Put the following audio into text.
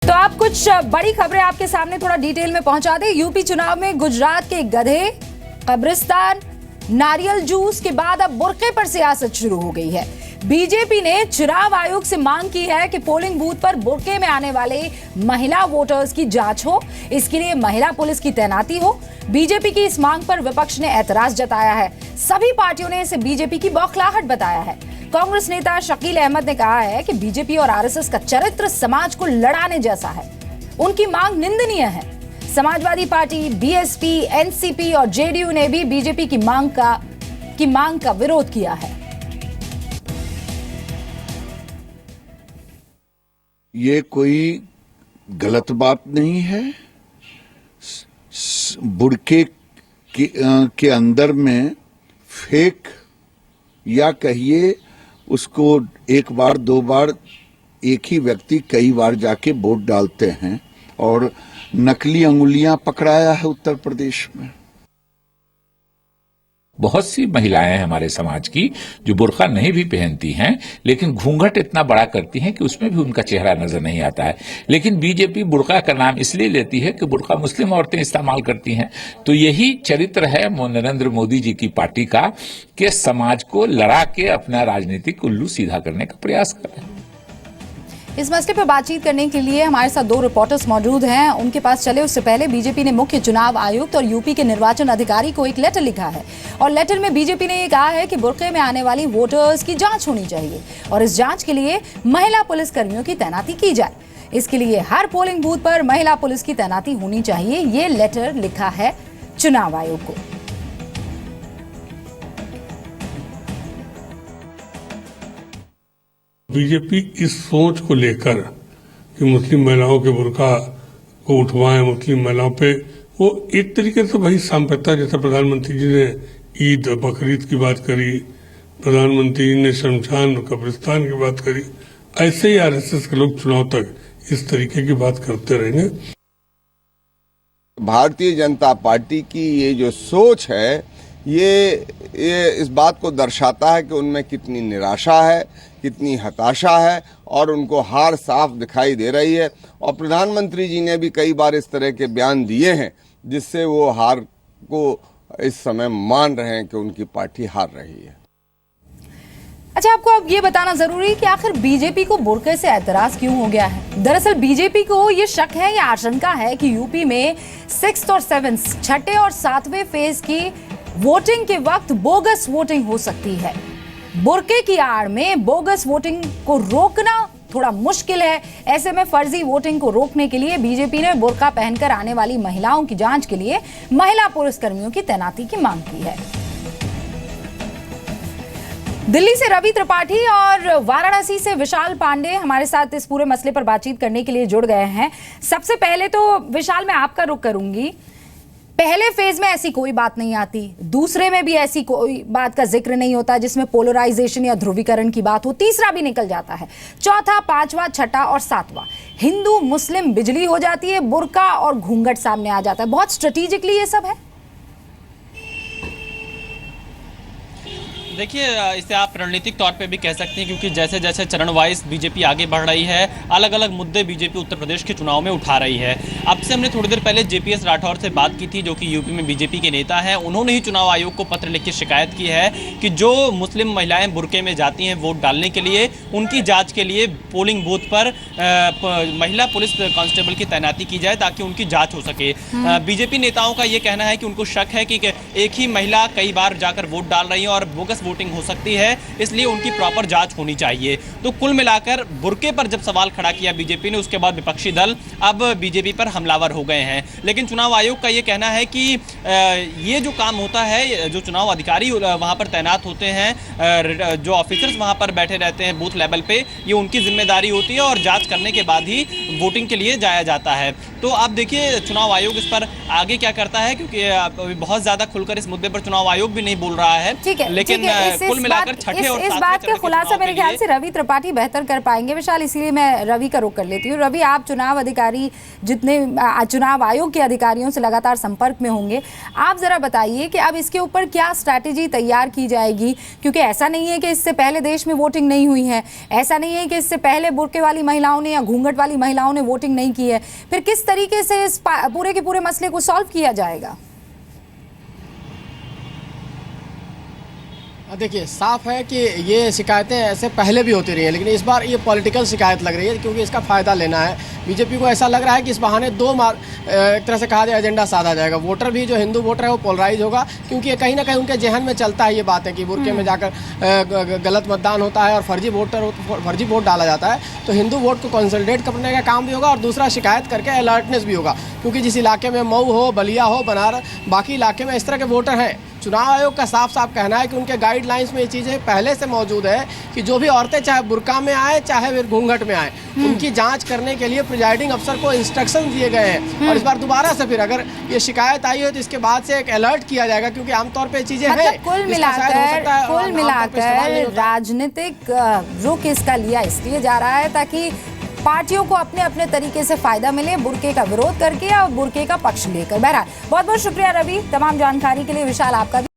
तो आप कुछ बड़ी खबरें आपके सामने थोड़ा डिटेल में पहुंचा दें। यूपी चुनाव में गुजरात के गधे, कब्रिस्तान, नारियल जूस के बाद अब बुर्के पर सियासत शुरू हो गई है। बीजेपी ने चुनाव आयोग से मांग की है कि पोलिंग बूथ पर बुर्के में आने वाले महिला वोटर्स की जांच हो, इसके लिए महिला पुलिस की तैनाती हो। बीजेपी की इस मांग पर विपक्ष ने ऐतराज जताया है। सभी पार्टियों ने इसे बीजेपी की बौखलाहट बताया है। कांग्रेस नेता शकील अहमद ने कहा है कि बीजेपी और आरएसएस का चरित्र समाज को लड़ाने जैसा है। उनकी मांग निंदनीय है। समाजवादी पार्टी, बीएसपी, एनसीपी और जेडीयू ने भी बीजेपी की मांग का विरोध किया है। ये कोई गलत बात नहीं है। बुर्के के अंदर में फेक या कहिए उसको एक बार दो बार एक ही व्यक्ति कई बार जाके वोट डालते हैं और नकली अंगुलियां पकड़ाया है उत्तर प्रदेश में। बहुत सी महिलाएं हैं हमारे समाज की जो बुर्का नहीं भी पहनती हैं, लेकिन घूंघट इतना बड़ा करती हैं कि उसमें भी उनका चेहरा नजर नहीं आता है। लेकिन बीजेपी बुर्का का नाम इसलिए लेती है कि बुर्का मुस्लिम औरतें इस्तेमाल करती हैं। तो यही चरित्र है नरेंद्र मोदी जी की पार्टी का कि समाज को लड़ा के अपना राजनीतिक उल्लू सीधा करने का प्रयास कर रहे हैं। इस मसले पर बातचीत करने के लिए हमारे साथ दो रिपोर्टर्स मौजूद हैं। उनके पास चले उससे पहले बीजेपी ने मुख्य चुनाव आयुक्त और यूपी के निर्वाचन अधिकारी को एक लेटर लिखा है और लेटर में बीजेपी ने ये कहा है कि बुर्के में आने वाली वोटर्स की जांच होनी चाहिए और इस जांच के लिए महिला पुलिस कर्मियों की तैनाती की जाए। इसके लिए हर पोलिंग बूथ पर महिला पुलिस की तैनाती होनी चाहिए। ये लेटर लिखा है चुनाव आयोग को। बीजेपी इस सोच को लेकर कि मुस्लिम महिलाओं के बुर्का को उठवाएं, मुस्लिम महिलाओं पे वो एक तरीके से वही साम्प्रदायिकता, जैसा प्रधानमंत्री जी ने ईद बकरीद की बात करी, प्रधानमंत्री जी ने शमशान कब्रिस्तान की बात करी, ऐसे ही आरएसएस के लोग चुनाव तक इस तरीके की बात करते रहेंगे। भारतीय जनता पार्टी की ये जो सोच है ये इस बात को दर्शाता है कि उनमें कितनी निराशा है, कितनी हताशा है और उनको हार साफ दिखाई दे रही है। और प्रधानमंत्री जी ने भी कई बार इस तरह के बयान दिए हैं जिससे वो हार को इस समय मान रहे हैं कि उनकी पार्टी हार रही है। अच्छा, आपको अब ये बताना जरूरी है कि आखिर बीजेपी को बुर्के से ऐतराज क्यों हो गया है। दरअसल बीजेपी को ये शक है या आशंका है कि यूपी में 6th और 7th, छठे और 7वें फेज की वोटिंग के वक्त बोगस वोटिंग हो सकती है। बुर्के की आड़ में बोगस वोटिंग को रोकना थोड़ा मुश्किल है। ऐसे में फर्जी वोटिंग को रोकने के लिए बीजेपी ने बुर्का पहनकर आने वाली महिलाओं की जांच के लिए महिला पुलिसकर्मियों की तैनाती की मांग की है। दिल्ली से रवि त्रिपाठी और वाराणसी से विशाल पांडे हमारे साथ इस पूरे मसले पर बातचीत करने के लिए जुड़ गए हैं। सबसे पहले तो विशाल, मैं आपका रुख करूंगी। पहले फेज में ऐसी कोई बात नहीं आती, दूसरे में भी ऐसी कोई बात का जिक्र नहीं होता जिसमें पोलराइजेशन या ध्रुवीकरण की बात हो, तीसरा भी निकल जाता है, चौथा, पांचवा, छठा और सातवां हिंदू मुस्लिम बिजली हो जाती है, बुर्का और घूंघट सामने आ जाता है। बहुत स्ट्रेटेजिकली ये सब है। देखिए, इसे आप रणनीतिक तौर पे भी कह सकते हैं, क्योंकि जैसे जैसे चरण वाइज बीजेपी आगे बढ़ रही है, अलग अलग मुद्दे बीजेपी उत्तर प्रदेश के चुनाव में उठा रही है। अब से हमने थोड़ी देर पहले जेपीएस राठौर से बात की थी, जो कि यूपी में बीजेपी के नेता हैं। उन्होंने ही चुनाव आयोग को पत्र लिख के शिकायत की है कि जो मुस्लिम महिलाएं बुर्के में जाती हैं वोट डालने के लिए, उनकी जाँच के लिए पोलिंग बूथ पर महिला पुलिस कांस्टेबल की तैनाती की जाए ताकि उनकी जाँच हो सके। बीजेपी नेताओं का ये कहना है कि उनको शक है कि एक ही महिला कई बार जाकर वोट डाल रही है और बोगस वोटिंग हो सकती है, इसलिए उनकी प्रॉपर जांच होनी चाहिए। तो कुल मिलाकर बुर्के पर जब सवाल खड़ा किया बीजेपी ने, उसके बाद विपक्षी दल अब बीजेपी पर हमलावर हो गए हैं। लेकिन चुनाव आयोग का ये कहना है कि ये जो काम होता है, जो चुनाव अधिकारी वहां पर तैनात होते हैं, जो ऑफिसर्स वहां पर बैठे रहते हैं बूथ लेवल पे, ये उनकी जिम्मेदारी होती है और जांच करने के बाद ही वोटिंग के लिए जाया जाता है। तो आप देखिए चुनाव आयोग इस पर आगे क्या करता है, क्योंकि बहुत ज़्यादा खुल खुलकर इस मुद्दे पर चुनाव आयोग भी नहीं बोल रहा है। ठीक है, लेकिन ठीक है, कुल मिलाकर छठे और इस सातवें बात चरण का के खुलासा चुनाव मेरे के ख्याल लिए- से रवि त्रिपाठी बेहतर कर पाएंगे विशाल, इसीलिए मैं रवि का रुख कर लेती हूँ। रवि, आप चुनाव अधिकारी, जितने चुनाव आयोग के अधिकारियों से लगातार संपर्क में होंगे, आप जरा बताइए कि अब इसके ऊपर क्या स्ट्रैटेजी तैयार की जाएगी, क्योंकि ऐसा नहीं है कि इससे पहले देश में वोटिंग नहीं हुई है, ऐसा नहीं है कि इससे पहले बुर्के वाली महिलाओं ने या घूंघट वाली महिलाओं ने वोटिंग नहीं की है। फिर किस तरीके से इस पूरे के पूरे मसले को सॉल्व किया जाएगा? देखिए, साफ है कि ये शिकायतें ऐसे पहले भी होती रही हैं, लेकिन इस बार ये पॉलिटिकल शिकायत लग रही है, क्योंकि इसका फ़ायदा लेना है। बीजेपी को ऐसा लग रहा है कि इस बहाने एक तरह से कहा जाए एजेंडा साधा जाएगा। वोटर भी, जो हिंदू वोटर है, वो पोलराइज होगा, क्योंकि कहीं ना कहीं उनके जहन में चलता है ये बातें कि बुर्के में जाकर गलत मतदान होता है और फर्जी वोट डाला जाता है। तो हिंदू वोट को कंसोलिडेट करने का काम भी होगा और दूसरा शिकायत करके अलर्टनेस भी होगा, क्योंकि जिस इलाके में मऊ हो, बलिया हो, बनारस, बाकी इलाके में इस तरह के वोटर हैं। चुनाव आयोग का साफ साफ कहना है कि उनके गाइडलाइंस में ये चीज़ें पहले से मौजूद है कि जो भी औरतें चाहे बुर्का में आए चाहे फिर घूंघट में आए, उनकी जांच करने के लिए प्रिजाइडिंग अफसर को इंस्ट्रक्शन दिए गए हैं। और इस बार दोबारा से फिर अगर ये शिकायत आई है तो इसके बाद से एक अलर्ट किया जाएगा, क्योंकि आमतौर पर चीज़ें हैं। कुल मिलाकर राजनीतिक रुख इसका लिया इसलिए जा रहा है ताकि पार्टियों को अपने अपने तरीके से फायदा मिले, बुर्के का विरोध करके और बुर्के का पक्ष लेकर। बहरहाल, बहुत बहुत शुक्रिया रवि तमाम जानकारी के लिए। विशाल, आपका भी